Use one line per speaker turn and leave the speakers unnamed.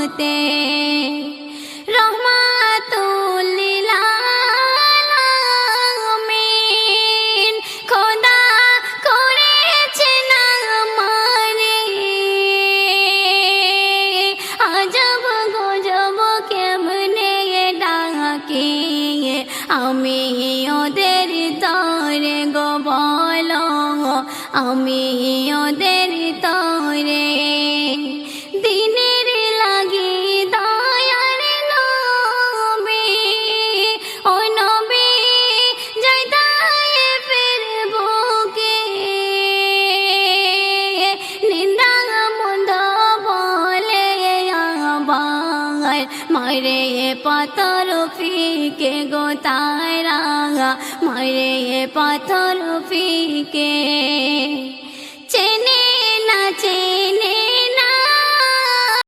হতে রহমাতুল লিল আলামিন খোদা করেছেন আমারে আজব গজব কেমনে ডাকি আমি ওদের তরে গো বলো আমি ওদের তরে দিনের লাগি দয়ার নবী ও নবী যাইতায় ফিরবো কে নিন্দা মন্দ বলে আবার মারে পাথর ফিকে গো তারা মারে পাথর ফিকে